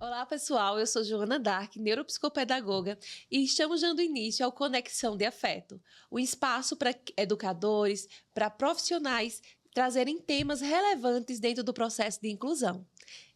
Olá, pessoal. Eu sou Joana Dark, neuropsicopedagoga, e estamos dando início ao Conexão de Afeto, um espaço para educadores, para profissionais trazerem temas relevantes dentro do processo de inclusão.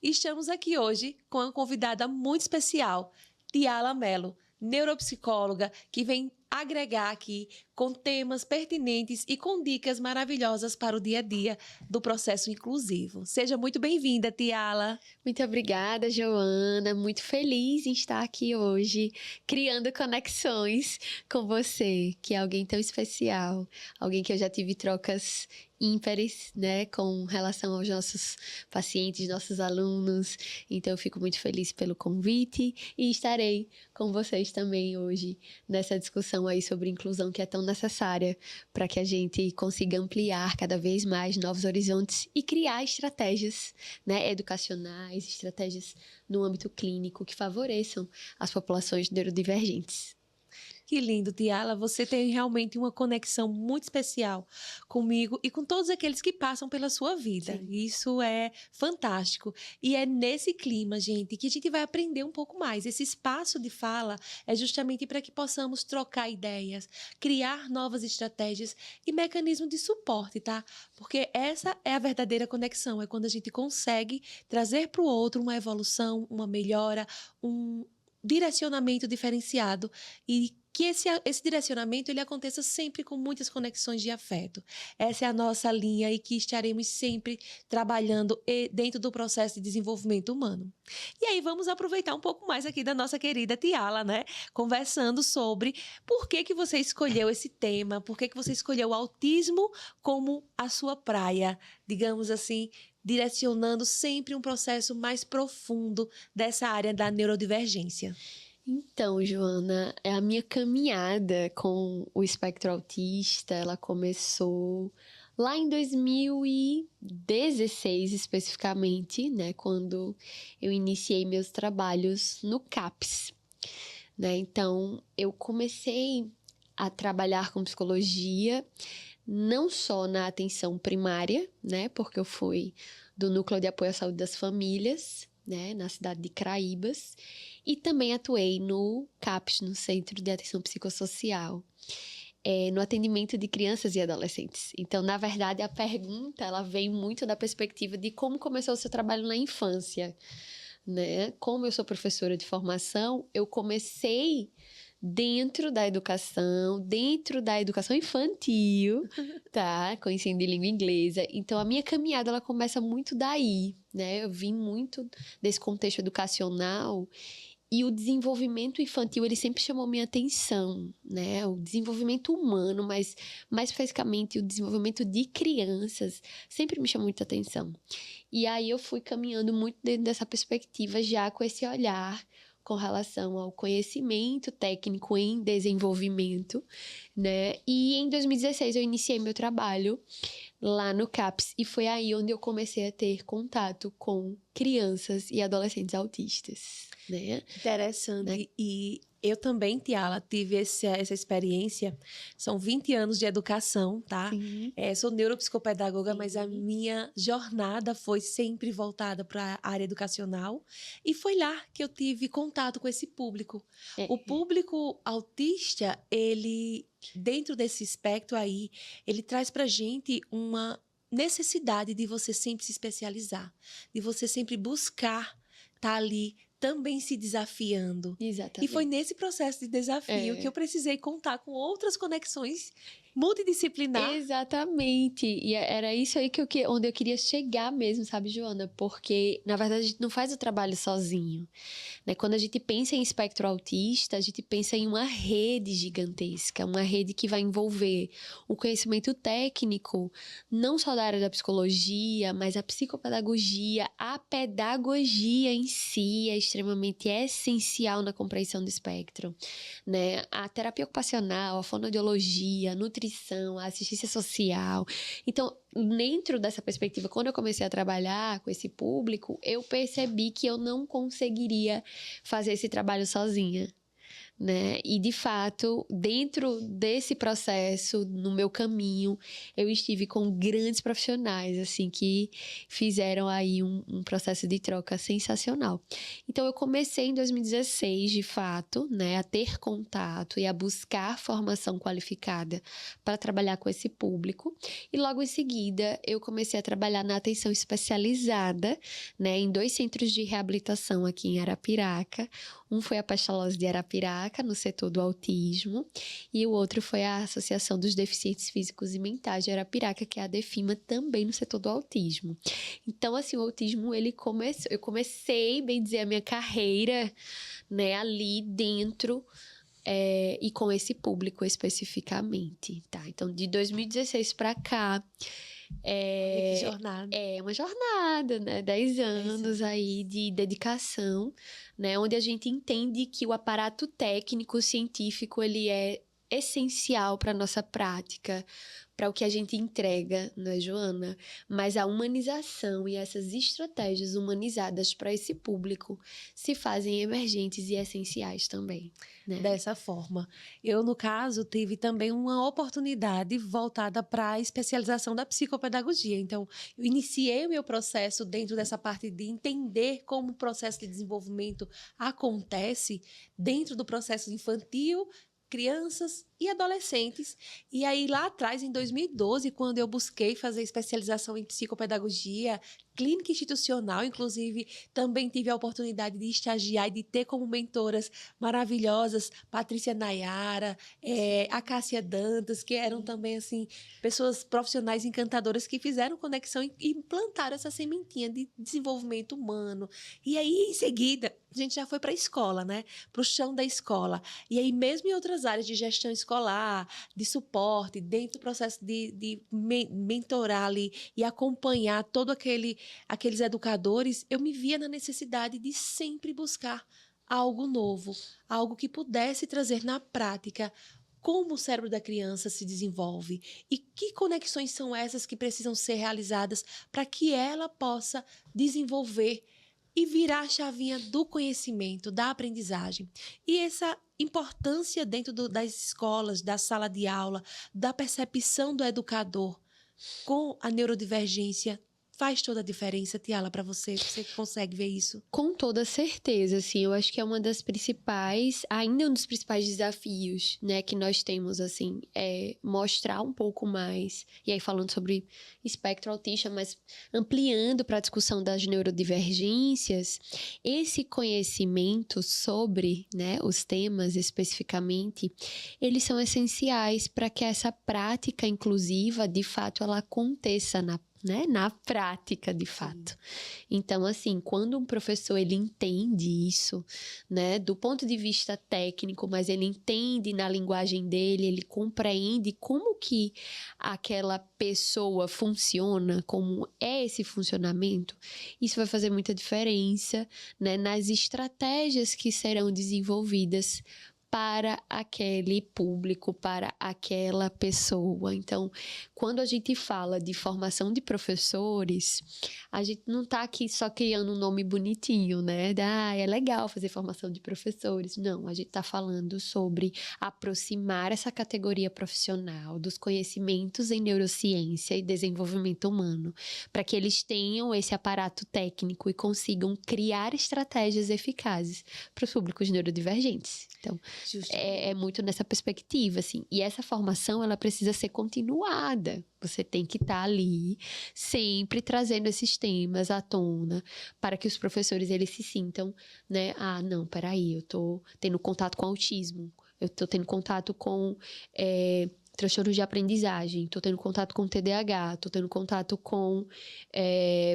E estamos aqui hoje com uma convidada muito especial, Tiala Mello, neuropsicóloga, que vem agregar aqui com temas pertinentes e com dicas maravilhosas para o dia a dia do processo inclusivo. Seja muito bem-vinda, Tiala. Muito obrigada, Joana. Muito feliz em estar aqui hoje, criando conexões com você, que é alguém tão especial, alguém que eu já tive trocas ímpares, né, com relação aos nossos pacientes, nossos alunos. Então, eu fico muito feliz pelo convite e estarei com vocês também hoje nessa discussão aí sobre inclusão que é tão necessária para que a gente consiga ampliar cada vez mais novos horizontes e criar estratégias, né, educacionais, estratégias no âmbito clínico que favoreçam as populações neurodivergentes. Que lindo, Tiala. Você tem realmente uma conexão muito especial comigo e com todos aqueles que passam pela sua vida. Sim. Isso é fantástico. E é nesse clima, gente, que a gente vai aprender um pouco mais. Esse espaço de fala é justamente para que possamos trocar ideias, criar novas estratégias e mecanismos de suporte, tá? Porque essa é a verdadeira conexão. É quando a gente consegue trazer para o outro uma evolução, uma melhora, um direcionamento diferenciado e que esse direcionamento ele aconteça sempre com muitas conexões de afeto. Essa é a nossa linha e que estaremos sempre trabalhando dentro do processo de desenvolvimento humano. E aí vamos aproveitar um pouco mais aqui da nossa querida Tiala, né? Conversando sobre por que você escolheu esse tema, por que você escolheu o autismo como a sua praia, digamos assim, direcionando sempre um processo mais profundo dessa área da neurodivergência. Então, Joana, a minha caminhada com o espectro autista, ela começou lá em 2016, especificamente, né, quando eu iniciei meus trabalhos no CAPS, né? Então, eu comecei a trabalhar com psicologia, não só na atenção primária, né, porque eu fui do Núcleo de Apoio à Saúde das Famílias, né, na cidade de Craíbas, e também atuei no CAPS, no Centro de Atenção Psicossocial, no atendimento de crianças e adolescentes. Então, na verdade, a pergunta ela vem muito da perspectiva de como começou o seu trabalho na infância, né? Como eu sou professora de formação, eu comecei dentro da educação infantil, tá? Com ensino de língua inglesa. Então, a minha caminhada, ela começa muito daí, né? Eu vim muito desse contexto educacional e o desenvolvimento infantil, ele sempre chamou minha atenção, né? O desenvolvimento humano, mas mais especificamente o desenvolvimento de crianças, sempre me chamou muita atenção. E aí eu fui caminhando muito dentro dessa perspectiva, já com esse olhar com relação ao conhecimento técnico em desenvolvimento, né? E em 2016 eu iniciei meu trabalho lá no CAPS e foi aí onde eu comecei a ter contato com crianças e adolescentes autistas, né? Interessante. Né? E eu também, Tiala, tive essa experiência. São 20 anos de educação, tá? Sim. Sou neuropsicopedagoga, Sim. mas a minha jornada foi sempre voltada para a área educacional. E foi lá que eu tive contato com esse público. O público autista, ele, dentro desse espectro aí, ele traz pra gente uma necessidade de você sempre se especializar, de você sempre buscar estar ali também se desafiando. Exatamente. E foi nesse processo de desafio que eu precisei contar com outras conexões multidisciplinar. Exatamente. E era isso aí onde eu queria chegar mesmo, sabe, Joana? Porque, na verdade, a gente não faz o trabalho sozinho, né? Quando a gente pensa em espectro autista, a gente pensa em uma rede gigantesca, uma rede que vai envolver o conhecimento técnico, não só da área da psicologia, mas a psicopedagogia, a pedagogia em si é extremamente essencial na compreensão do espectro, né? A terapia ocupacional, a fonoaudiologia, a nutrição, a assistência social. Então, dentro dessa perspectiva, quando eu comecei a trabalhar com esse público, eu percebi que eu não conseguiria fazer esse trabalho sozinha, né? E, de fato, dentro desse processo, no meu caminho, eu estive com grandes profissionais, assim, que fizeram aí um processo de troca sensacional. Então, eu comecei em 2016, de fato, né, a ter contato e a buscar formação qualificada para trabalhar com esse público. E, logo em seguida, eu comecei a trabalhar na atenção especializada, né, em 2 centros de reabilitação aqui em Arapiraca. Um foi a Pestalozzi de Arapiraca, no setor do autismo, e o outro foi a Associação dos Deficientes Físicos e Mentais de Arapiraca, que é a DEFIMA, também no setor do autismo. Então, assim, o autismo, eu comecei, bem dizer, a minha carreira, né, ali dentro, e com esse público especificamente, tá? Então, de 2016 para cá, Olha que jornada. é uma jornada, né? 10 anos aí de dedicação, né? Onde a gente entende que o aparato técnico, científico, ele é essencial para a nossa prática, para o que a gente entrega, né, Joana? Mas a humanização e essas estratégias humanizadas para esse público se fazem emergentes e essenciais também, né? Dessa forma. Eu, no caso, tive também uma oportunidade voltada para a especialização da psicopedagogia. Então, eu iniciei o meu processo dentro dessa parte de entender como o processo de desenvolvimento acontece dentro do processo infantil, crianças e adolescentes. E aí, lá atrás, em 2012, quando eu busquei fazer especialização em psicopedagogia, clínica institucional, inclusive, também tive a oportunidade de estagiar e de ter como mentoras maravilhosas Patrícia Nayara, a Cássia Dantas, que eram também, assim, pessoas profissionais encantadoras que fizeram conexão e implantaram essa sementinha de desenvolvimento humano. E aí, em seguida, a gente já foi para a escola, né? Para o chão da escola. E aí, mesmo em outras áreas de gestão escolar, de suporte, dentro do processo de mentorar ali e acompanhar todo aqueles educadores, eu me via na necessidade de sempre buscar algo novo, algo que pudesse trazer na prática como o cérebro da criança se desenvolve e que conexões são essas que precisam ser realizadas para que ela possa desenvolver e virar a chavinha do conhecimento, da aprendizagem. E essa importância dentro das escolas, da sala de aula, da percepção do educador com a neurodivergência faz toda a diferença, Tiala, para você? Você consegue ver isso? Com toda certeza, assim, eu acho que é uma das principais, ainda um dos principais desafios, né, que nós temos, assim, é mostrar um pouco mais, e aí falando sobre espectro autista, mas ampliando para a discussão das neurodivergências, esse conhecimento sobre, né, os temas especificamente, eles são essenciais para que essa prática inclusiva, de fato, ela aconteça na prática, de fato. Então, assim, quando um professor, ele entende isso, né, do ponto de vista técnico, mas ele entende na linguagem dele, ele compreende como que aquela pessoa funciona, como é esse funcionamento, isso vai fazer muita diferença, né, nas estratégias que serão desenvolvidas para aquele público, para aquela pessoa. Então, quando a gente fala de formação de professores, a gente não está aqui só criando um nome bonitinho, né? É legal fazer formação de professores. Não, a gente está falando sobre aproximar essa categoria profissional dos conhecimentos em neurociência e desenvolvimento humano, para que eles tenham esse aparato técnico e consigam criar estratégias eficazes para os públicos neurodivergentes. Então, é muito nessa perspectiva, assim. E essa formação, ela precisa ser continuada. Você tem que estar ali, sempre trazendo esses temas à tona, para que os professores, eles se sintam, né? Ah, não, peraí, eu tô tendo contato com autismo, eu tô tendo contato com transtornos de aprendizagem, tô tendo contato com TDAH, tô tendo contato com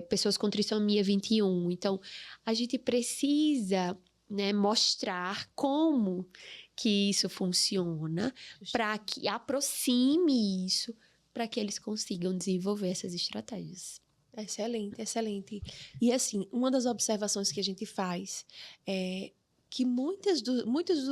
pessoas com trissomia 21. Então, a gente precisa, né, mostrar como que isso funciona, para que aproxime isso, para que eles consigam desenvolver essas estratégias. Excelente, excelente. E assim, uma das observações que a gente faz é que muitos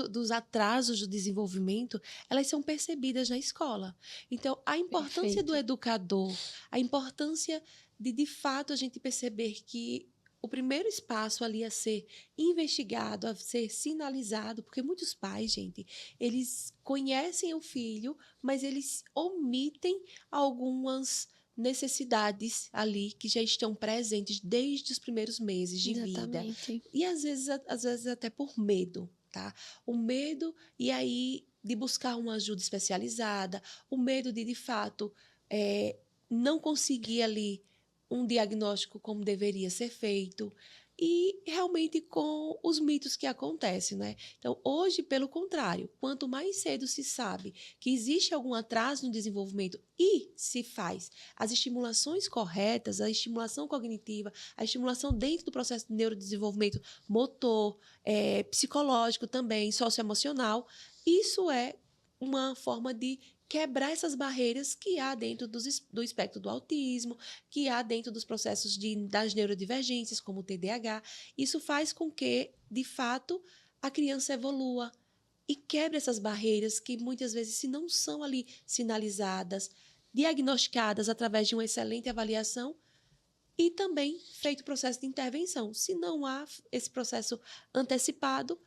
dos atrasos do desenvolvimento, elas são percebidas na escola. Então, a importância do educador, a importância de fato, a gente perceber que o primeiro espaço ali a ser investigado, a ser sinalizado, porque muitos pais, gente, eles conhecem o filho, mas eles omitem algumas necessidades ali que já estão presentes desde os primeiros meses de vida. Exatamente. E às vezes até por medo, tá? O medo, e aí de buscar uma ajuda especializada, o medo de fato, não conseguir ali um diagnóstico como deveria ser feito, e realmente com os mitos que acontecem, né? Então, hoje, pelo contrário, quanto mais cedo se sabe que existe algum atraso no desenvolvimento e se faz as estimulações corretas, a estimulação cognitiva, a estimulação dentro do processo de neurodesenvolvimento motor, psicológico também, socioemocional, isso é uma forma de quebrar essas barreiras que há dentro do espectro do autismo, que há dentro dos processos das neurodivergências, como o TDAH. Isso faz com que, de fato, a criança evolua e quebre essas barreiras que muitas vezes, se não são ali sinalizadas, diagnosticadas através de uma excelente avaliação e também feito o processo de intervenção. Se não há esse processo antecipado,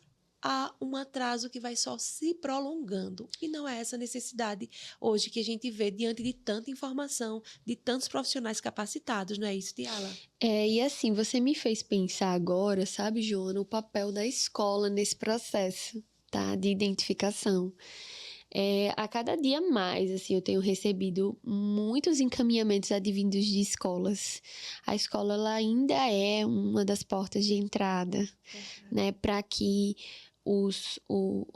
há um atraso que vai só se prolongando. E não é essa necessidade hoje que a gente vê diante de tanta informação, de tantos profissionais capacitados, não é isso, Tiala? E assim, você me fez pensar agora, sabe, Joana, o papel da escola nesse processo, tá? De identificação. A cada dia mais, assim, eu tenho recebido muitos encaminhamentos advindos de escolas. A escola, ela ainda é uma das portas de entrada, né, para que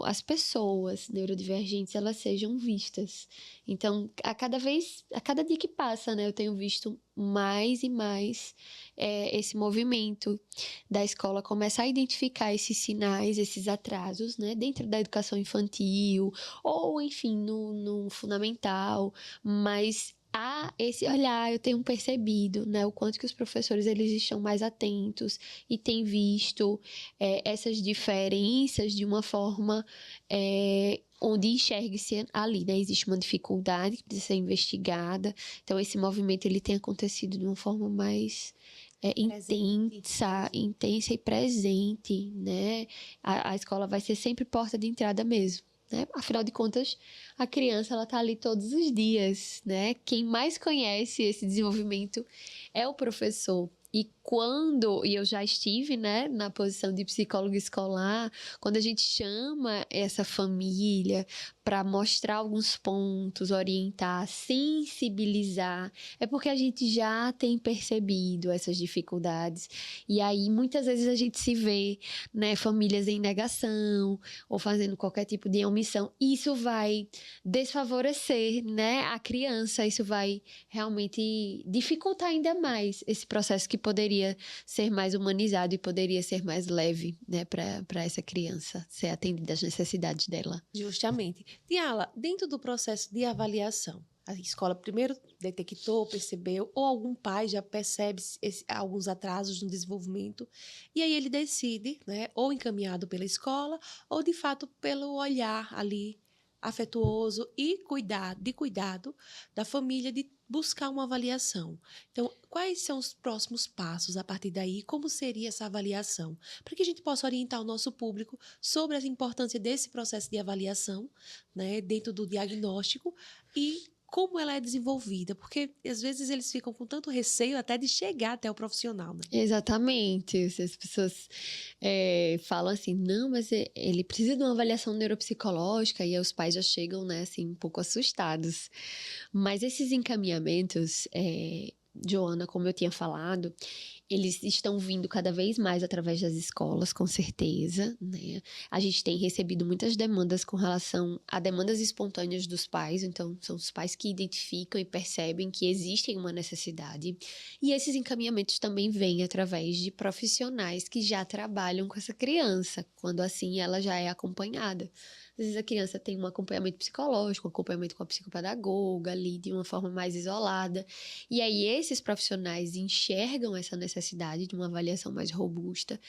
as pessoas neurodivergentes, elas sejam vistas. Então, a cada dia que passa, né, eu tenho visto mais e mais esse movimento da escola começar a identificar esses sinais, esses atrasos, né, dentro da educação infantil, ou, enfim, no fundamental, mas há esse olhar, eu tenho percebido, né, o quanto que os professores, eles estão mais atentos e têm visto essas diferenças de uma forma onde enxergue-se ali, né, existe uma dificuldade que precisa ser investigada, então esse movimento, ele tem acontecido de uma forma mais intensa e presente, né, a escola vai ser sempre porta de entrada mesmo. Né? Afinal de contas, a criança, ela tá ali todos os dias, né? Quem mais conhece esse desenvolvimento é o professor. E eu já estive, né, na posição de psicólogo escolar, quando a gente chama essa família para mostrar alguns pontos, orientar, sensibilizar, é porque a gente já tem percebido essas dificuldades. E aí, muitas vezes, a gente se vê, né, famílias em negação, ou fazendo qualquer tipo de omissão. Isso vai desfavorecer, né, a criança, isso vai realmente dificultar ainda mais esse processo que poderia ser mais humanizado e poderia ser mais leve, né, para essa criança ser atendida às necessidades dela. Justamente. Tiala, dentro do processo de avaliação, a escola primeiro detectou, percebeu, ou algum pai já percebe alguns atrasos no desenvolvimento, e aí ele decide, né, ou encaminhado pela escola, ou de fato pelo olhar ali afetuoso e cuidado da família de buscar uma avaliação. Então, quais são os próximos passos a partir daí? Como seria essa avaliação? Para que a gente possa orientar o nosso público sobre a importância desse processo de avaliação, né, dentro do diagnóstico e como ela é desenvolvida, porque às vezes eles ficam com tanto receio até de chegar até o profissional, né? Exatamente. As pessoas falam assim, não, mas ele precisa de uma avaliação neuropsicológica, e aí os pais já chegam, né, assim, um pouco assustados. Mas esses encaminhamentos, Joana, como eu tinha falado, eles estão vindo cada vez mais através das escolas, com certeza, né? A gente tem recebido muitas demandas com relação a demandas espontâneas dos pais, então são os pais que identificam e percebem que existe uma necessidade. E esses encaminhamentos também vêm através de profissionais que já trabalham com essa criança, quando assim ela já é acompanhada, Às vezes a criança tem um acompanhamento psicológico, um acompanhamento com a psicopedagoga ali de uma forma mais isolada. E aí esses profissionais enxergam essa necessidade de uma avaliação mais robusta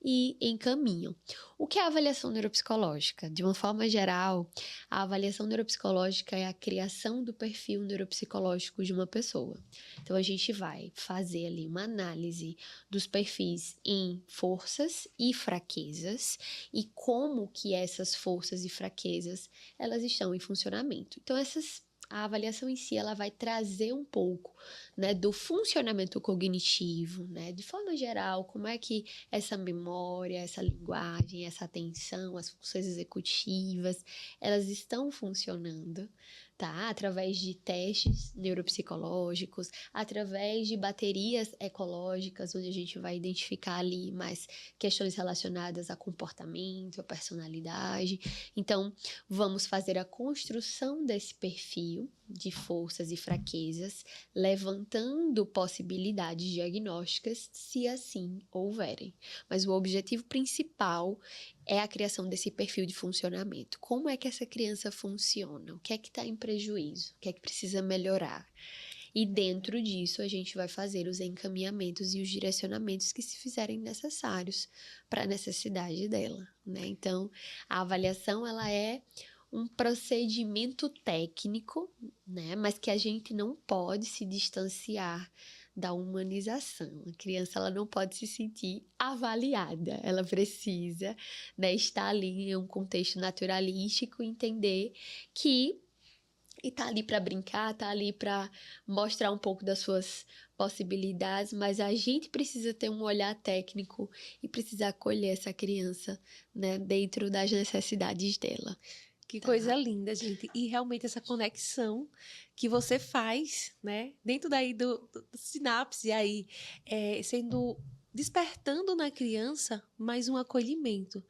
e encaminham. O que é a avaliação neuropsicológica? De uma forma geral, a avaliação neuropsicológica é a criação do perfil neuropsicológico de uma pessoa. Então, a gente vai fazer ali uma análise dos perfis em forças e fraquezas e como que essas forças e fraquezas elas estão em funcionamento. Então, a avaliação em si, ela vai trazer um pouco, né, do funcionamento cognitivo, né, de forma geral, como é que essa memória, essa linguagem, essa atenção, as funções executivas, elas estão funcionando, tá? Através de testes neuropsicológicos, através de baterias ecológicas, onde a gente vai identificar ali mais questões relacionadas a comportamento, a personalidade. Então, vamos fazer a construção desse perfil de forças e fraquezas, levantando possibilidades diagnósticas, se assim houverem. Mas o objetivo principal é a criação desse perfil de funcionamento. Como é que essa criança funciona? O que é que está em prejuízo? O que é que precisa melhorar? E dentro disso, a gente vai fazer os encaminhamentos e os direcionamentos que se fizerem necessários para a necessidade dela, né? Então, a avaliação, ela é um procedimento técnico, né? Mas que a gente não pode se distanciar da humanização. A criança, ela não pode se sentir avaliada, ela precisa, né, estar ali em um contexto naturalístico, entender que e tá ali para brincar, tá ali para mostrar um pouco das suas possibilidades, mas a gente precisa ter um olhar técnico e precisa acolher essa criança, né, dentro das necessidades dela. Que coisa linda, gente. E realmente essa conexão que você faz, né? Dentro daí do sinapse aí, sendo despertando na criança mais um acolhimento.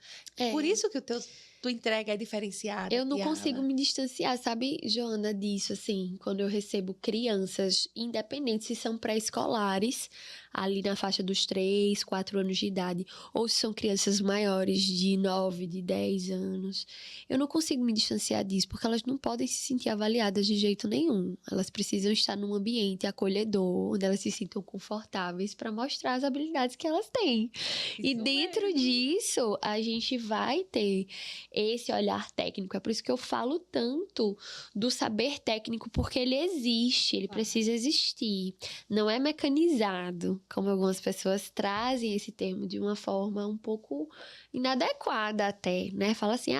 Por isso que tua entrega é diferenciada. Eu não consigo me distanciar, sabe, Joana, disso, assim, quando eu recebo crianças, independente se são pré-escolares, ali na faixa dos 3, 4 anos de idade, ou se são crianças maiores de 9, de 10 anos, eu não consigo me distanciar disso, porque elas não podem se sentir avaliadas de jeito nenhum. Elas precisam estar num ambiente acolhedor, onde elas se sintam confortáveis para mostrar as habilidades que elas têm. E dentro disso, a gente vai ter esse olhar técnico. É por isso que eu falo tanto do saber técnico, porque ele existe, ele precisa existir. Não é mecanizado, como algumas pessoas trazem esse termo de uma forma um pouco inadequada até, né? Fala assim,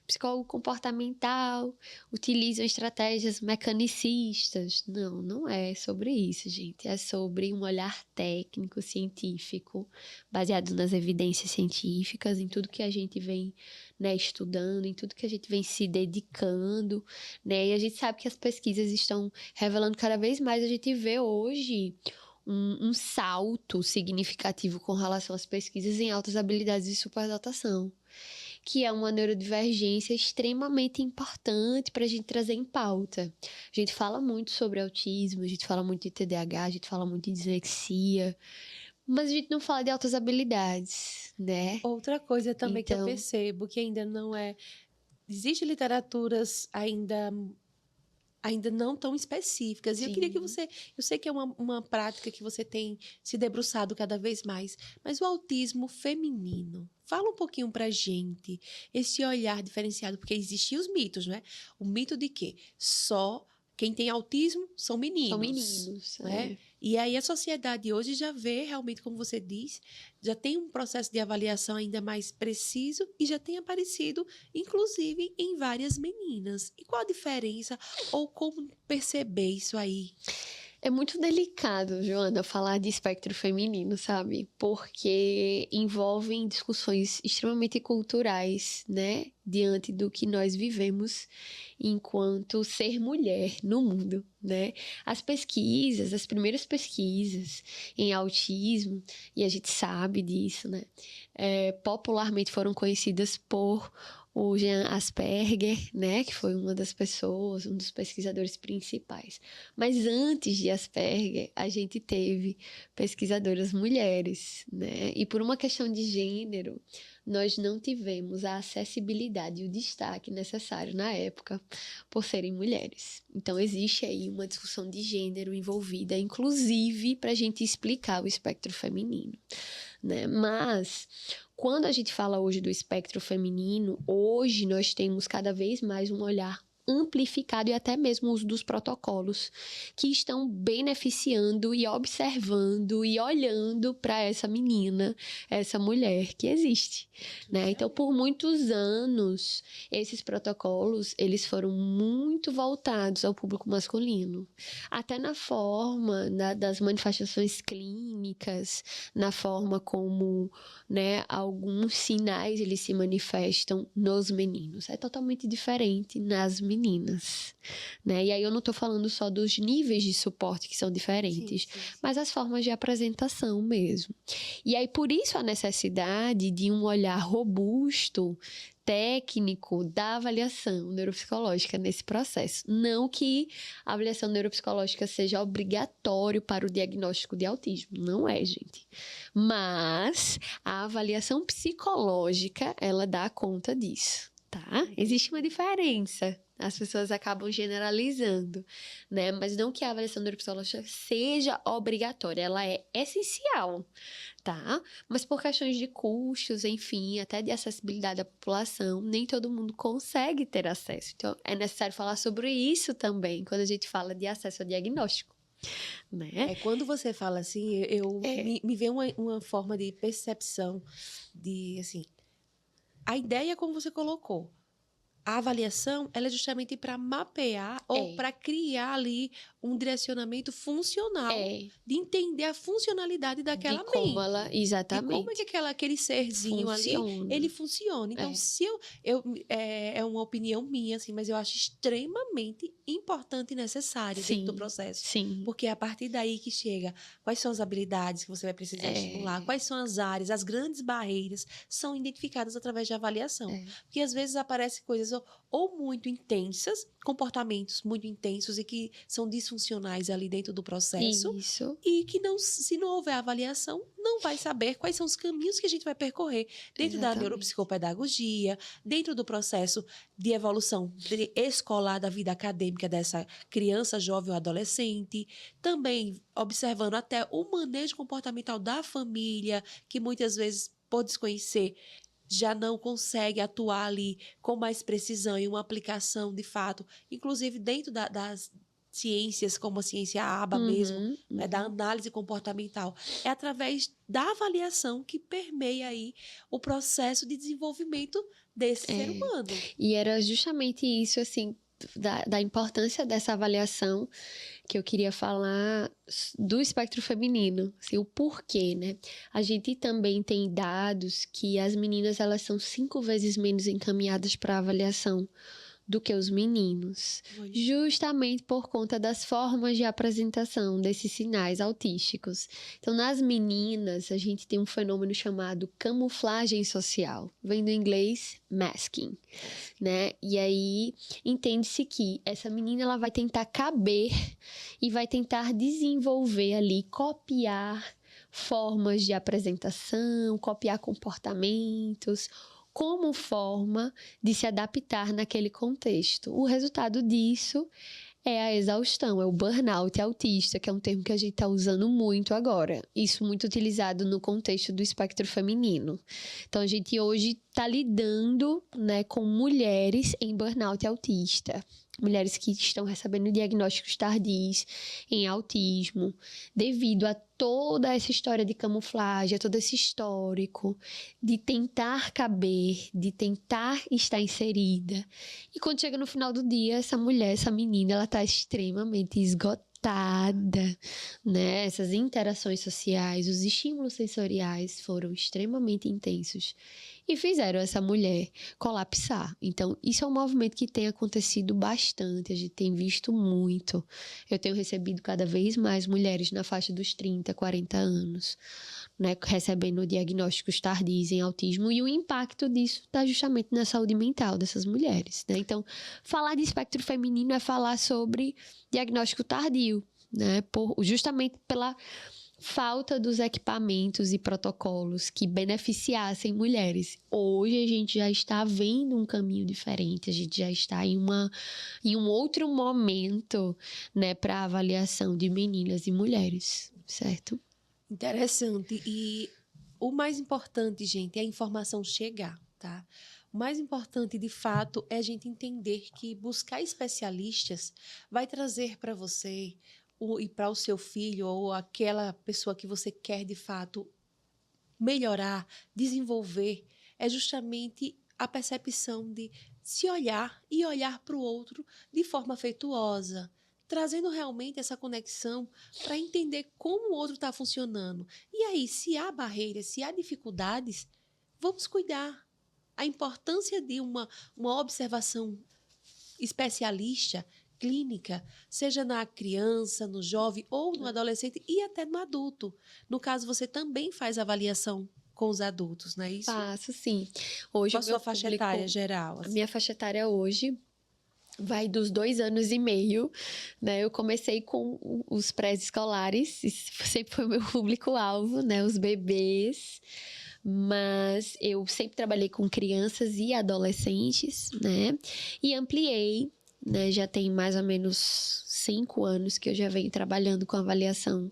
psicólogo comportamental utiliza estratégias mecanicistas. Não, não é sobre isso, gente. É sobre um olhar técnico, científico, baseado nas evidências científicas, em tudo que a gente vem, né, estudando, em tudo que a gente vem se dedicando, né? E a gente sabe que as pesquisas estão revelando cada vez mais. A gente vê hoje um salto significativo com relação às pesquisas em altas habilidades de superdotação, que é uma neurodivergência extremamente importante para a gente trazer em pauta. A gente fala muito sobre autismo, a gente fala muito de TDAH, a gente fala muito de dislexia, mas a gente não fala de altas habilidades, né? Outra coisa também que eu percebo que ainda não é... Existem literaturas ainda não tão específicas. E eu queria que você... Eu sei que é uma prática que você tem se debruçado cada vez mais, mas o autismo feminino. Fala um pouquinho pra gente esse olhar diferenciado, porque existem os mitos, né? O mito de que só quem tem autismo são meninos. São meninos, né? E aí a sociedade hoje já vê realmente, como você diz, já tem um processo de avaliação ainda mais preciso e já tem aparecido, inclusive, em várias meninas. E qual a diferença ou como perceber isso aí? É muito delicado, Joana, falar de espectro feminino, sabe? Porque envolvem discussões extremamente culturais, né? Diante do que nós vivemos enquanto ser mulher no mundo, né? As primeiras pesquisas em autismo, e a gente sabe disso, né? Popularmente foram conhecidas por o Jean Asperger, né, que foi uma das pessoas, um dos pesquisadores principais. Mas antes de Asperger, a gente teve pesquisadoras mulheres, né? E por uma questão de gênero, nós não tivemos a acessibilidade visibilidade e o destaque necessário na época por serem mulheres. Então, existe aí uma discussão de gênero envolvida, inclusive para a gente explicar o espectro feminino, né? Mas, quando a gente fala hoje do espectro feminino, hoje nós temos cada vez mais um olhar amplificado e até mesmo o uso dos protocolos que estão beneficiando e observando e olhando para essa menina, essa mulher que existe, né? Então, por muitos anos, esses protocolos, eles foram muito voltados ao público masculino, até na forma das manifestações clínicas, na forma como, né, alguns sinais eles se manifestam nos meninos. É totalmente diferente nas meninas, né? E aí eu não tô falando só dos níveis de suporte que são diferentes, Sim. mas as formas de apresentação mesmo. E aí por isso a necessidade de um olhar robusto, técnico da avaliação neuropsicológica nesse processo. Não que a avaliação neuropsicológica seja obrigatório para o diagnóstico de autismo, não é, gente. Mas a avaliação psicológica, ela dá conta disso, tá? Existe uma diferença. As pessoas acabam generalizando, né? Mas não que a avaliação neuropsicológica seja obrigatória, ela é essencial, tá? Mas por questões de custos, enfim, até de acessibilidade à população, nem todo mundo consegue ter acesso. Então, é necessário falar sobre isso também, quando a gente fala de acesso ao diagnóstico, né? Quando você fala assim, me vem uma forma de percepção de, assim, a ideia como você colocou. A avaliação, ela é justamente para mapear ou para criar ali um direcionamento funcional de entender a funcionalidade daquela mente. Como ela, exatamente. De como é que aquele serzinho funciona. ali, ele funciona. Então, se é uma opinião minha, assim, mas eu acho extremamente importante e necessário dentro do processo. Sim. Porque é a partir daí que chega quais são as habilidades que você vai precisar estimular, quais são as áreas, as grandes barreiras são identificadas através de avaliação. Porque às vezes aparecem coisas ou muito intensas, comportamentos muito intensos e que são disfuncionais ali dentro do processo. Isso. E que se não houver avaliação, não vai saber quais são os caminhos que a gente vai percorrer dentro da neuropsicopedagogia, dentro do processo de evolução escolar da vida acadêmica dessa criança, jovem ou adolescente. Também observando até o manejo comportamental da família, que muitas vezes, por desconhecer, já não consegue atuar ali com mais precisão em uma aplicação de fato, inclusive dentro das ciências, como a ciência ABA mesmo, né, da análise comportamental. É através da avaliação que permeia aí o processo de desenvolvimento desse ser humano. E era justamente isso, assim, da importância dessa avaliação que eu queria falar do espectro feminino, assim, o porquê, né? A gente também tem dados que as meninas, elas são 5 vezes menos encaminhadas para avaliação do que os meninos, justamente por conta das formas de apresentação desses sinais autísticos. Então, nas meninas, a gente tem um fenômeno chamado camuflagem social, vem do inglês masking, né? E aí, entende-se que essa menina, ela vai tentar caber e vai tentar desenvolver ali, copiar formas de apresentação, copiar comportamentos, como forma de se adaptar naquele contexto. O resultado disso é a exaustão, é o burnout autista, que é um termo que a gente está usando muito agora. Isso muito utilizado no contexto do espectro feminino. Então, a gente hoje está lidando, né, com mulheres em burnout autista. Mulheres que estão recebendo diagnósticos tardios em autismo, devido a toda essa história de camuflagem, a todo esse histórico de tentar caber, de tentar estar inserida. E quando chega no final do dia, essa mulher, essa menina, ela está extremamente esgotada, né? Essas interações sociais, os estímulos sensoriais foram extremamente intensos e fizeram essa mulher colapsar. Então, isso é um movimento que tem acontecido bastante, a gente tem visto muito. Eu tenho recebido cada vez mais mulheres na faixa dos 30, 40 anos, né, recebendo diagnósticos tardios em autismo, e o impacto disso está justamente na saúde mental dessas mulheres, né? Então, falar de espectro feminino é falar sobre diagnóstico tardio, né? Justamente pela falta dos equipamentos e protocolos que beneficiassem mulheres. Hoje a gente já está vendo um caminho diferente, a gente já está em um outro momento, né, para avaliação de meninas e mulheres, certo? Interessante. E o mais importante, gente, é a informação chegar, tá? O mais importante, de fato, é a gente entender que buscar especialistas vai trazer para você e para o seu filho ou aquela pessoa que você quer, de fato, melhorar, desenvolver, é justamente a percepção de se olhar e olhar para o outro de forma afetuosa, trazendo realmente essa conexão para entender como o outro está funcionando. E aí, se há barreiras, se há dificuldades, vamos cuidar. A importância de uma observação especialista, clínica, seja na criança, no jovem ou no adolescente e até no adulto. No caso, você também faz avaliação com os adultos, não é isso? Faço, sim. Hoje Qual o a meu sua faixa público, etária geral? a Assim? minha faixa etária hoje vai dos 2 anos e meio, né? Eu comecei com os pré-escolares, isso sempre foi o meu público-alvo, né? Os bebês. Mas eu sempre trabalhei com crianças e adolescentes, né? E ampliei, né? Já tem mais ou menos 5 anos que eu já venho trabalhando com avaliação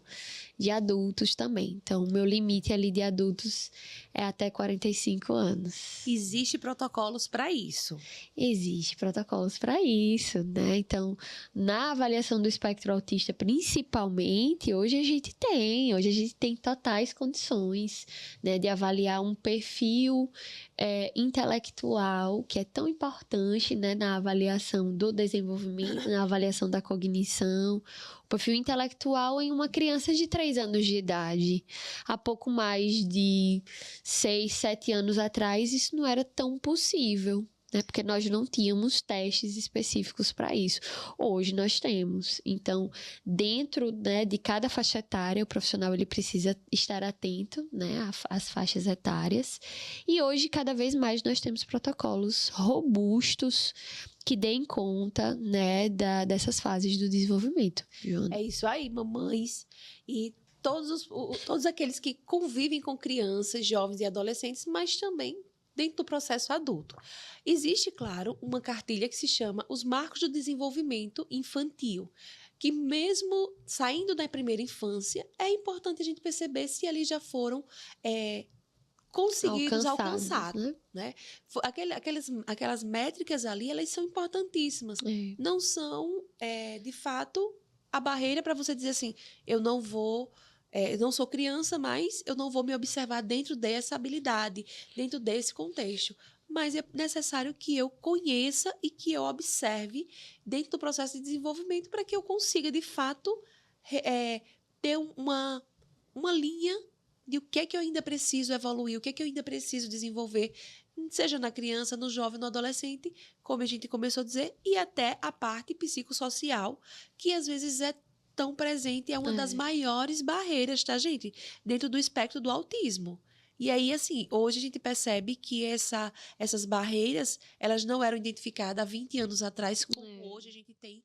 de adultos também. Então, o meu limite ali de adultos é até 45 anos. Existe protocolos para isso. Existem protocolos para isso, né? Então, na avaliação do espectro autista, principalmente, hoje a gente tem totais condições, né, de avaliar um perfil intelectual, que é tão importante, né, na avaliação do desenvolvimento, na avaliação da cognição, o perfil intelectual em uma criança de 3 anos de idade. Há pouco mais de 6, 7 anos atrás, isso não era tão possível, né? Porque nós não tínhamos testes específicos para isso. Hoje nós temos. Então, dentro, né, de cada faixa etária, o profissional ele precisa estar atento, né, às faixas etárias. E hoje, cada vez mais, nós temos protocolos robustos que deem conta, né, dessas fases do desenvolvimento. Joana. É isso aí, mamães e todos aqueles que convivem com crianças, jovens e adolescentes, mas também dentro do processo adulto. Existe, claro, uma cartilha que se chama Os Marcos do Desenvolvimento Infantil, que mesmo saindo da primeira infância, é importante a gente perceber se ali já foram conseguidos alcançados, né? Aquelas métricas ali, elas são importantíssimas. Não são, de fato, a barreira para você dizer assim, eu não sou criança, mas eu não vou me observar dentro dessa habilidade, dentro desse contexto. Mas é necessário que eu conheça e que eu observe dentro do processo de desenvolvimento para que eu consiga, de fato, ter uma linha de o que é que eu ainda preciso evoluir, o que é que eu ainda preciso desenvolver, seja na criança, no jovem, no adolescente, como a gente começou a dizer, e até a parte psicossocial, que às vezes é tão presente, é uma das maiores barreiras, tá, gente? Dentro do espectro do autismo. E aí, assim, hoje a gente percebe que essas barreiras, elas não eram identificadas há 20 anos atrás, como hoje a gente tem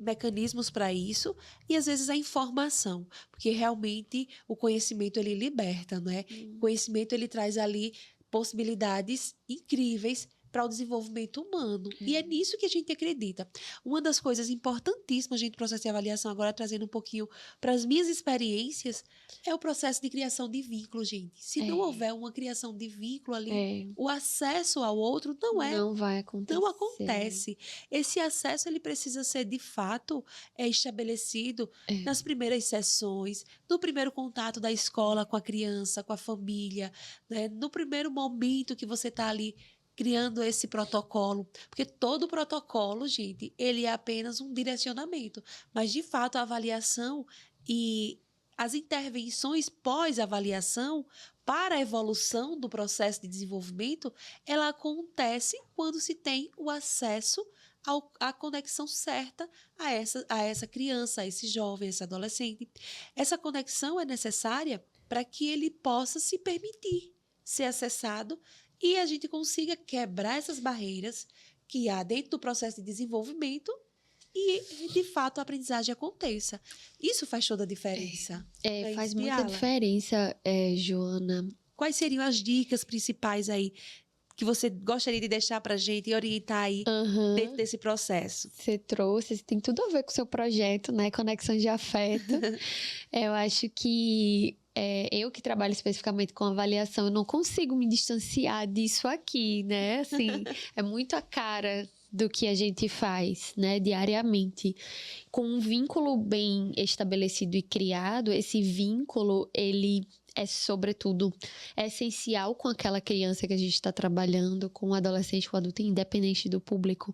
mecanismos para isso e às vezes a informação, porque realmente o conhecimento ele liberta, não é? O conhecimento ele traz ali possibilidades incríveis para o desenvolvimento humano. E é nisso que a gente acredita. Uma das coisas importantíssimas, gente, no processo de avaliação, agora trazendo um pouquinho para as minhas experiências, é o processo de criação de vínculo, gente. Se não houver uma criação de vínculo ali, o acesso ao outro não vai acontecer. Não acontece. Esse acesso ele precisa ser, de fato, estabelecido nas primeiras sessões, no primeiro contato da escola com a criança, com a família, né? No primeiro momento que você está ali criando esse protocolo. Porque todo protocolo, gente, ele é apenas um direcionamento. Mas, de fato, a avaliação e as intervenções pós-avaliação para a evolução do processo de desenvolvimento, ela acontece quando se tem o acesso à conexão certa a essa criança, a esse jovem, a esse adolescente. Essa conexão é necessária para que ele possa se permitir ser acessado e a gente consiga quebrar essas barreiras que há dentro do processo de desenvolvimento e, de fato, a aprendizagem aconteça. Isso faz toda a diferença. Faz muita Tiala. diferença, Joana. Quais seriam as dicas principais aí que você gostaria de deixar para a gente e orientar aí dentro desse processo? Você trouxe, tem tudo a ver com o seu projeto, né? Conexão de afeto. Eu acho que eu que trabalho especificamente com avaliação, eu não consigo me distanciar disso aqui, né? Assim, é muito a cara do que a gente faz, né, diariamente. Com um vínculo bem estabelecido e criado, esse vínculo, ele é, sobretudo, essencial com aquela criança que a gente está trabalhando, com o adolescente, com o adulto, independente do público.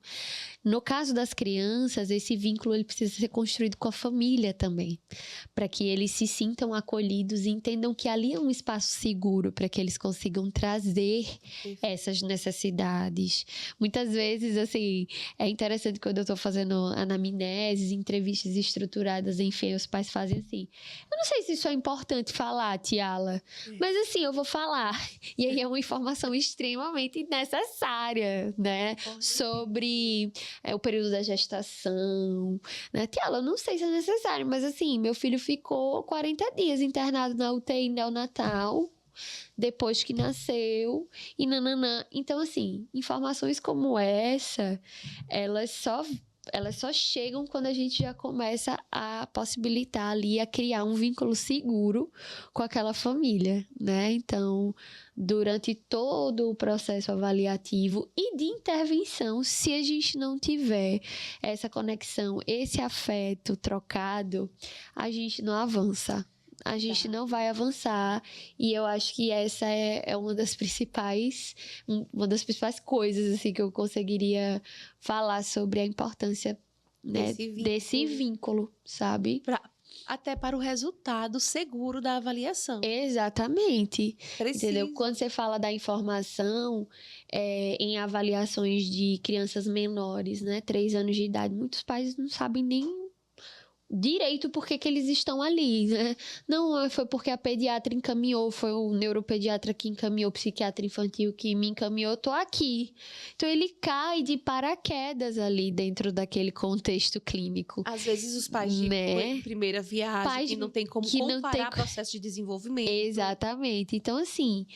No caso das crianças, esse vínculo ele precisa ser construído com a família também, para que eles se sintam acolhidos e entendam que ali é um espaço seguro para que eles consigam trazer essas necessidades. Muitas vezes, assim, é interessante quando eu estou fazendo anamneses, entrevistas estruturadas, enfim, os pais fazem assim: eu não sei se isso é importante falar, Tiala, mas assim, eu vou falar. E aí é uma informação extremamente necessária, né? Sobre o período da gestação, né? Tiala, eu não sei se é necessário, mas assim, meu filho ficou 40 dias internado na UTI neonatal, depois que nasceu, e nananã. Então, assim, informações como essa, elas só chegam quando a gente já começa a possibilitar ali, a criar um vínculo seguro com aquela família, né? Então, durante todo o processo avaliativo e de intervenção, se a gente não tiver essa conexão, esse afeto trocado, a gente não avança. A gente não vai avançar, e eu acho que essa é uma das principais coisas assim que eu conseguiria falar sobre a importância, né, desse vínculo, sabe? Até para o resultado seguro da avaliação. Exatamente. Entendeu? Quando você fala da informação em avaliações de crianças menores, né, 3 anos de idade, muitos pais não sabem nem direito por que eles estão ali, né? Não foi porque a pediatra encaminhou, foi o neuropediatra que encaminhou, o psiquiatra infantil que me encaminhou, tô aqui. Então ele cai de paraquedas ali dentro daquele contexto clínico. Às vezes os pais de primeira viagem que não tem como comparar processo de desenvolvimento. Exatamente. Então, assim,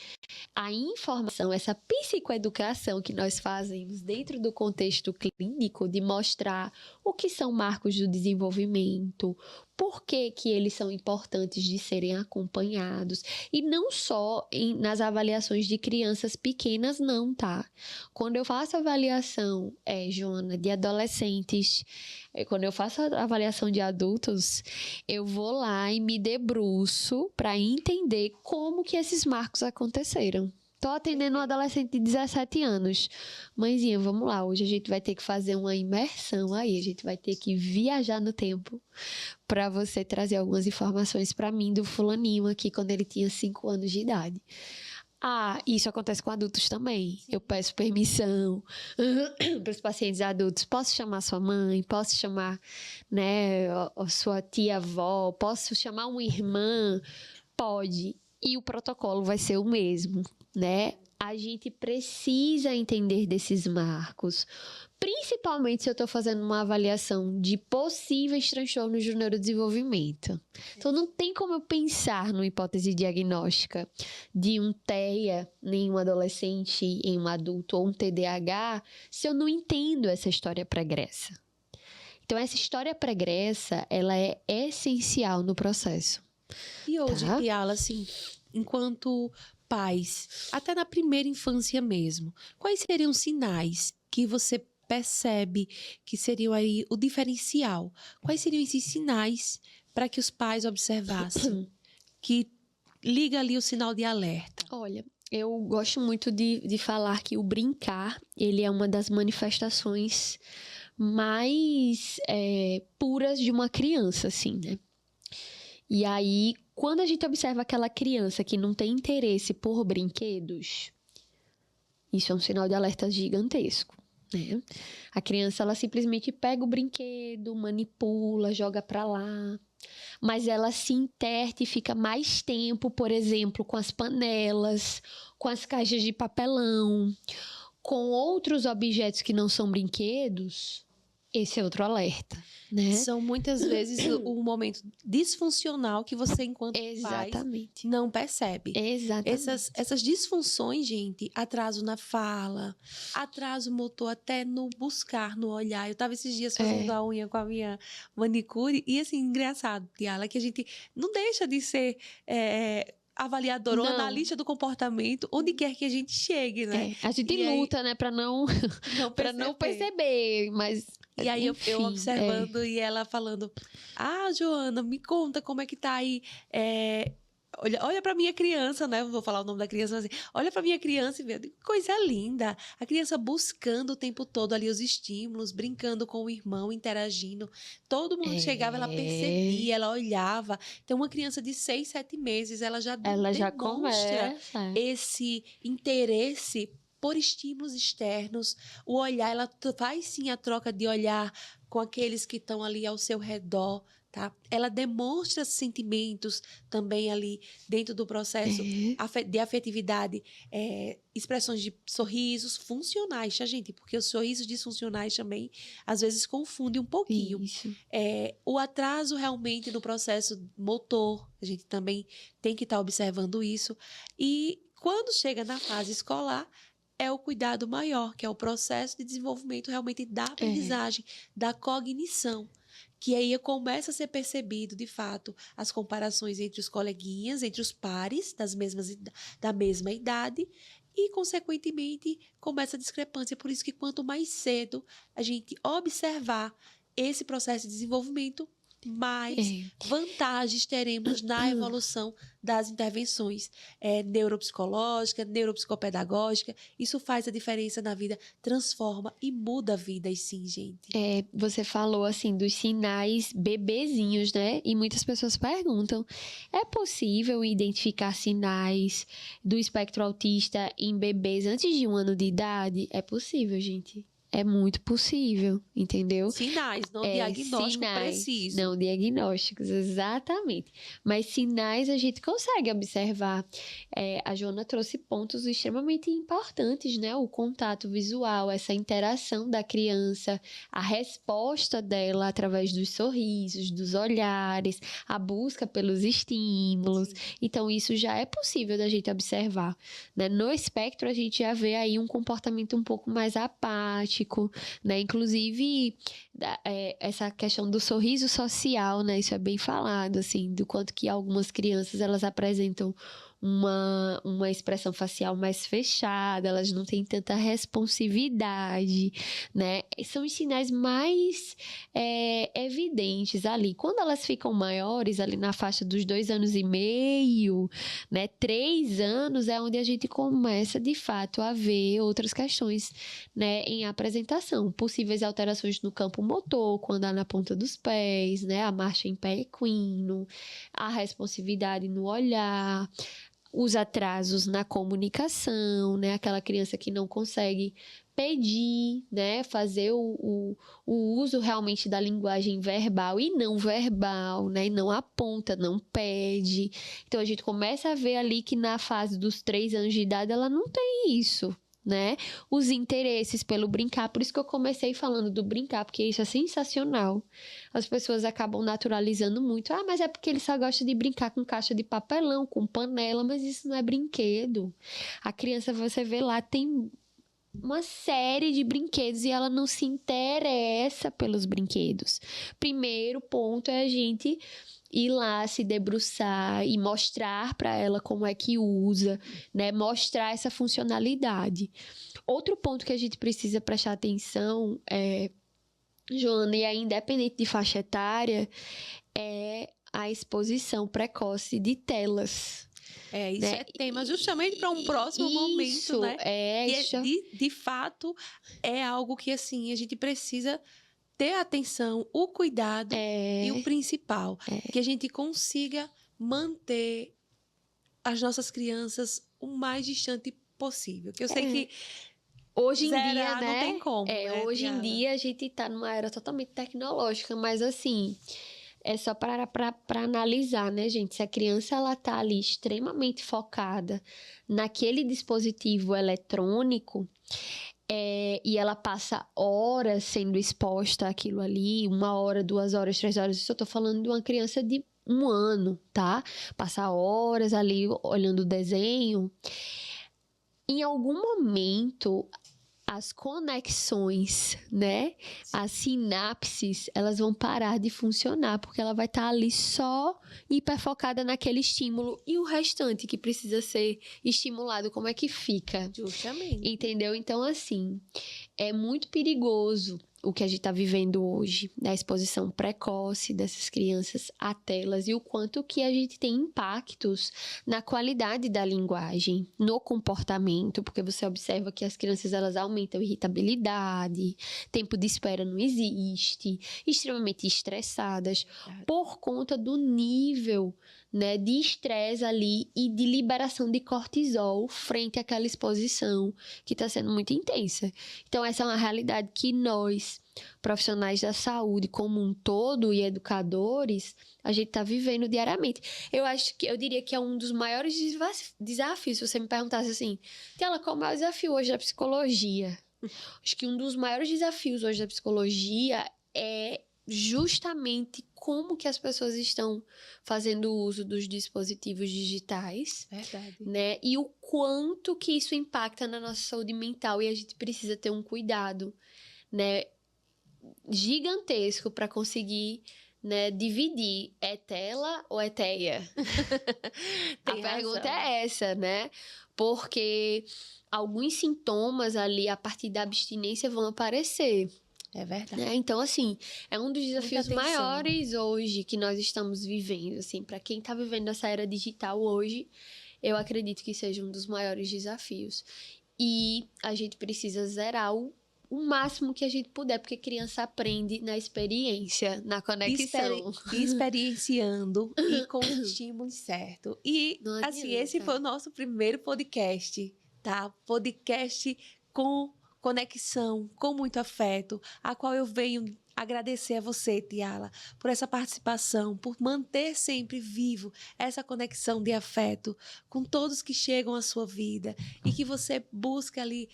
a informação, essa psicoeducação que nós fazemos dentro do contexto clínico, de mostrar o que são marcos do desenvolvimento, por que eles são importantes de serem acompanhados, e não só nas avaliações de crianças pequenas, não, tá? Quando eu faço avaliação, Joana, de adolescentes, quando eu faço a avaliação de adultos, eu vou lá e me debruço para entender como que esses marcos aconteceram. Tô atendendo um adolescente de 17 anos. Mãezinha, vamos lá, hoje a gente vai ter que fazer uma imersão aí, a gente vai ter que viajar no tempo para você trazer algumas informações para mim do fulaninho aqui quando ele tinha 5 anos de idade. Isso acontece com adultos também. Eu peço permissão para os pacientes adultos. Posso chamar sua mãe? Posso chamar, né, a sua tia-avó? Posso chamar uma irmã? Pode. E o protocolo vai ser o mesmo, né? A gente precisa entender desses marcos, principalmente se eu estou fazendo uma avaliação de possíveis transtornos do neurodesenvolvimento. Então, não tem como eu pensar numa hipótese diagnóstica de um TEA em um adolescente, em um adulto, ou um TDAH, se eu não entendo essa história pregressa. Então, essa história pregressa, ela é essencial no processo. E hoje, Tiala, assim, enquanto pais, até na primeira infância mesmo, quais seriam os sinais que você percebe que seriam aí o diferencial? Quais seriam esses sinais para que os pais observassem que liga ali o sinal de alerta? Olha, eu gosto muito de falar que o brincar, ele é uma das manifestações mais puras de uma criança, assim, né? E aí, quando a gente observa aquela criança que não tem interesse por brinquedos, isso é um sinal de alerta gigantesco, né? A criança, ela simplesmente pega o brinquedo, manipula, joga pra lá, mas ela se interte e fica mais tempo, por exemplo, com as panelas, com as caixas de papelão, com outros objetos que não são brinquedos, Esse é outro alerta, né? São muitas vezes o momento disfuncional que você, enquanto pais, Exatamente. não percebe. Exatamente. Essas disfunções, gente, atraso na fala, atraso motor até no buscar, no olhar. Eu estava esses dias fazendo a unha com a minha manicure e, assim, engraçado, Tiala, que a gente não deixa de ser avaliador ou Não. analista do comportamento, onde quer que a gente chegue, né? A gente E aí, luta, né, para não perceber, mas E aí eu enfim, observando e ela falando: Ah, Joana, me conta como é que tá aí. Olha para minha criança, né? Vou falar o nome da criança assim. Olha para minha criança e vê. Que coisa linda. A criança buscando o tempo todo ali os estímulos, brincando com o irmão, interagindo. Todo mundo chegava, ela percebia, ela olhava. Então, uma criança de 6, 7 meses, ela já demonstra começa. esse interesse por estímulos externos. O olhar, ela faz sim a troca de olhar com aqueles que estão ali ao seu redor, tá? Ela demonstra sentimentos também ali dentro do processo de afetividade, expressões de sorrisos funcionais, tá, gente? Porque os sorrisos disfuncionais também, às vezes, confundem um pouquinho. O atraso realmente no processo motor, a gente também tem que estar observando isso. E quando chega na fase escolar, é o cuidado maior, que é o processo de desenvolvimento realmente da aprendizagem, da cognição. Que aí começa a ser percebido, de fato, as comparações entre os coleguinhas, entre os pares da mesma idade e, consequentemente, começa a discrepância. Por isso que quanto mais cedo a gente observar esse processo de desenvolvimento, mais vantagens teremos na evolução das intervenções neuropsicológicas, neuropsicopedagógicas. Isso faz a diferença na vida, transforma e muda vidas, sim, gente. Você falou, assim, dos sinais bebezinhos, né? E muitas pessoas perguntam, é possível identificar sinais do espectro autista em bebês antes de 1 ano de idade? É possível, gente. É muito possível, entendeu? Sinais, não diagnóstico preciso. Não diagnósticos, exatamente. Mas sinais a gente consegue observar. A Joana trouxe pontos extremamente importantes, né? O contato visual, essa interação da criança, a resposta dela através dos sorrisos, dos olhares, a busca pelos estímulos. Então, isso já é possível da gente observar, né? No espectro, a gente já vê aí um comportamento um pouco mais apático, né? Inclusive, essa questão do sorriso social, né? Isso é bem falado, assim, do quanto que algumas crianças, elas apresentam uma expressão facial mais fechada, elas não têm tanta responsividade, né? São os sinais mais evidentes ali. Quando elas ficam maiores, ali na faixa dos 2 anos e meio, né? 3 anos é onde a gente começa, de fato, a ver outras questões, né? Em apresentação. Possíveis alterações no campo motor, quando há na ponta dos pés, né? A marcha em pé equino, a responsividade no olhar, os atrasos na comunicação, né? Aquela criança que não consegue pedir, né? Fazer o uso realmente da linguagem verbal e não verbal, né? E não aponta, não pede. Então, a gente começa a ver ali que na fase dos 3 anos de idade ela não tem isso, né? Os interesses pelo brincar, por isso que eu comecei falando do brincar, porque isso é sensacional. As pessoas acabam naturalizando muito. Mas é porque ele só gosta de brincar com caixa de papelão, com panela, mas isso não é brinquedo. A criança, você vê lá, tem uma série de brinquedos e ela não se interessa pelos brinquedos. Primeiro ponto é a gente ir lá, se debruçar e mostrar para ela como é que usa, né? Mostrar essa funcionalidade. Outro ponto que a gente precisa prestar atenção, Joana, e aí independente de faixa etária, é a exposição precoce de telas. Isso, né? É tema justamente para um próximo momento, né? De fato, é algo que, assim, a gente precisa ter atenção, o cuidado e o principal, que a gente consiga manter as nossas crianças o mais distante possível. Que eu sei que hoje em dia, né? Não tem como. Hoje em dia a gente está numa era totalmente tecnológica, mas assim, é só para analisar, né, gente? Se a criança ela tá ali extremamente focada naquele dispositivo eletrônico, e ela passa horas sendo exposta àquilo ali, 1 hora, 2 horas, 3 horas. Isso eu tô falando de uma criança de 1 ano, tá? Passar horas ali olhando o desenho. Em algum momento, as conexões, né? As sinapses, elas vão parar de funcionar, porque ela vai estar ali só hiperfocada naquele estímulo. E o restante que precisa ser estimulado, como é que fica? Justamente. Entendeu? Então, assim, é muito perigoso o que a gente está vivendo hoje, da exposição precoce dessas crianças a telas e o quanto que a gente tem impactos na qualidade da linguagem, no comportamento, porque você observa que as crianças elas aumentam irritabilidade, tempo de espera não existe, extremamente estressadas, por conta do nível, né, de estresse ali e de liberação de cortisol frente àquela exposição que está sendo muito intensa. Então, essa é uma realidade que nós, profissionais da saúde como um todo e educadores, a gente está vivendo diariamente. Eu diria que é um dos maiores desafios. Se você me perguntasse assim, Tiela, qual é o maior desafio hoje da psicologia? Acho que um dos maiores desafios hoje da psicologia é justamente como que as pessoas estão fazendo uso dos dispositivos digitais. Verdade. Né? E o quanto que isso impacta na nossa saúde mental, e a gente precisa ter um cuidado, né, gigantesco para conseguir, né, dividir, é tela ou é teia? A pergunta é essa, né? Porque alguns sintomas ali, a partir da abstinência, vão aparecer. É verdade. Né? Então, assim, é um dos desafios maiores hoje que nós estamos vivendo. Assim, para quem está vivendo essa era digital hoje, eu acredito que seja um dos maiores desafios. E a gente precisa zerar o máximo que a gente puder, porque criança aprende na experiência, na conexão. Experienciando e com os estímulos certos. E, Não assim, adianta. esse foi o nosso primeiro podcast, tá? Podcast com conexão, com muito afeto, a qual eu venho agradecer a você, Tiala, por essa participação, por manter sempre vivo essa conexão de afeto com todos que chegam à sua vida e que você busca ali.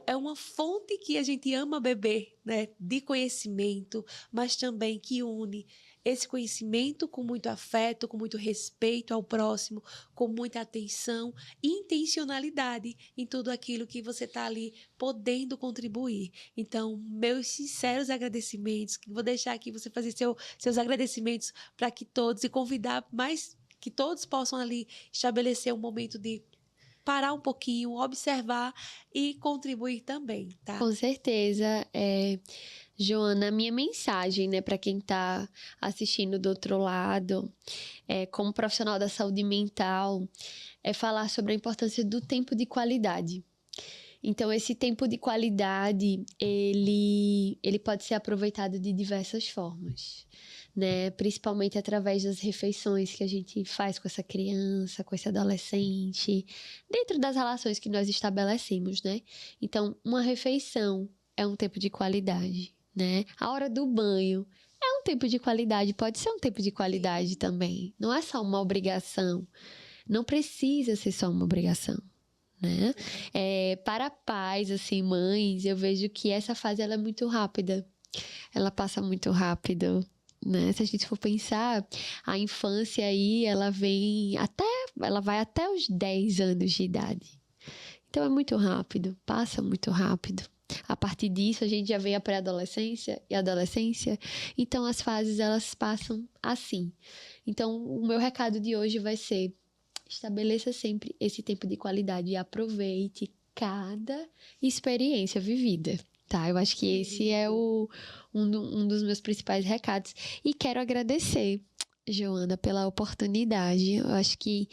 É uma fonte que a gente ama beber, né? De conhecimento, mas também que une esse conhecimento com muito afeto, com muito respeito ao próximo, com muita atenção e intencionalidade em tudo aquilo que você está ali podendo contribuir. Então, meus sinceros agradecimentos, vou deixar aqui você fazer seus agradecimentos para que todos, e convidar mais, que todos possam ali estabelecer um momento de parar um pouquinho, observar e contribuir também, tá? Com certeza. Joana, a minha mensagem, né, para quem está assistindo do outro lado, como profissional da saúde mental, é falar sobre a importância do tempo de qualidade. Então, esse tempo de qualidade, ele pode ser aproveitado de diversas formas, né? Principalmente através das refeições que a gente faz com essa criança, com esse adolescente, dentro das relações que nós estabelecemos, né? Então, uma refeição é um tempo de qualidade, né? A hora do banho é um tempo de qualidade, pode ser um tempo de qualidade também. Não é só uma obrigação, não precisa ser só uma obrigação. Né? Para pais, assim, mães, eu vejo que essa fase ela é muito rápida, ela passa muito rápido, né? Se a gente for pensar, a infância aí, ela vai até os 10 anos de idade. Então é muito rápido, passa muito rápido. A partir disso, a gente já vem a pré-adolescência e a adolescência. Então, as fases, elas passam assim. Então, o meu recado de hoje vai ser: estabeleça sempre esse tempo de qualidade e aproveite cada experiência vivida, tá? Eu acho que esse é um dos meus principais recados. E quero agradecer, Joana, pela oportunidade. Eu acho que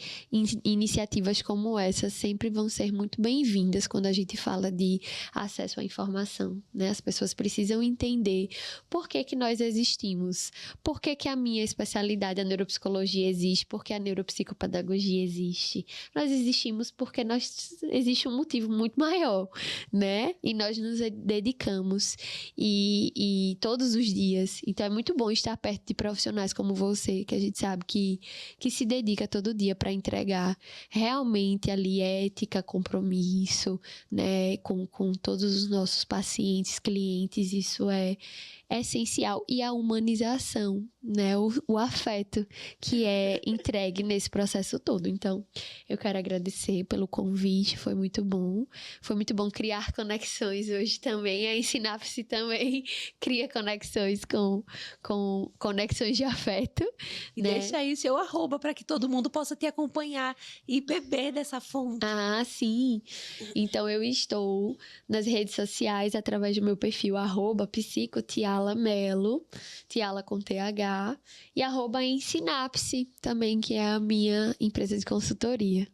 iniciativas como essa sempre vão ser muito bem-vindas quando a gente fala de acesso à informação, né? As pessoas precisam entender por que nós existimos, por que a minha especialidade, a neuropsicologia, existe, por que a neuropsicopedagogia existe. Nós existimos porque existe um motivo muito maior, né? E nós nos dedicamos e todos os dias. Então, é muito bom estar perto de profissionais como você, que a gente sabe que se dedica todo dia para entregar realmente ali ética, compromisso, né, com todos os nossos pacientes, clientes, isso é essencial. E a humanização, né, o afeto que é entregue nesse processo todo. Então, eu quero agradecer pelo convite, foi muito bom. Foi muito bom criar conexões hoje também. A Ensinapse também cria conexões com conexões de afeto. E né? deixa aí seu @, para que todo mundo possa te acompanhar e beber dessa fonte. Ah, sim. Então, eu estou nas redes sociais através do meu perfil @psicotialamelo, Tiala com TH, e @Ensinapse também, que é a minha empresa de consultoria.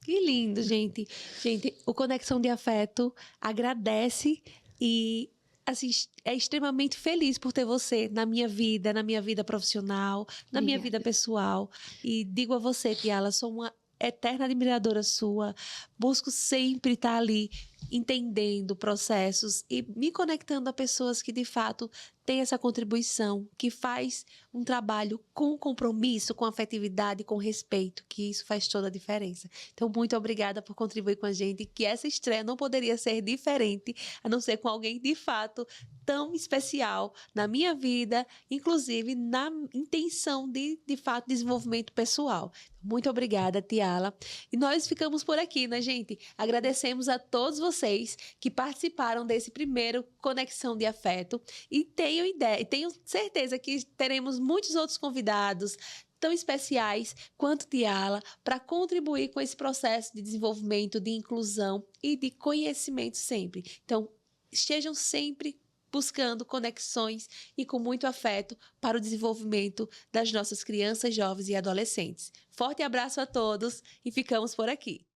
Que lindo, gente. Gente, o Conexão de Afeto agradece e assim, é extremamente feliz por ter você na minha vida profissional, na minha vida Obrigada. pessoal. E digo a você, Tiala, sou uma eterna admiradora sua. Busco sempre estar ali entendendo processos e me conectando a pessoas que de fato têm essa contribuição, que faz um trabalho com compromisso, com afetividade, com respeito, que isso faz toda a diferença. Então, muito obrigada por contribuir com a gente, que essa estreia não poderia ser diferente, a não ser com alguém de fato tão especial na minha vida, inclusive na intenção de fato, desenvolvimento pessoal. Muito obrigada, Tiala. E nós ficamos por aqui, né, gente? Agradecemos a todos vocês que participaram desse primeiro Conexão de Afeto e tenho certeza que teremos muitos outros convidados tão especiais quanto Tiala para contribuir com esse processo de desenvolvimento, de inclusão e de conhecimento sempre. Então, estejam sempre buscando conexões e com muito afeto para o desenvolvimento das nossas crianças, jovens e adolescentes. Forte abraço a todos e ficamos por aqui.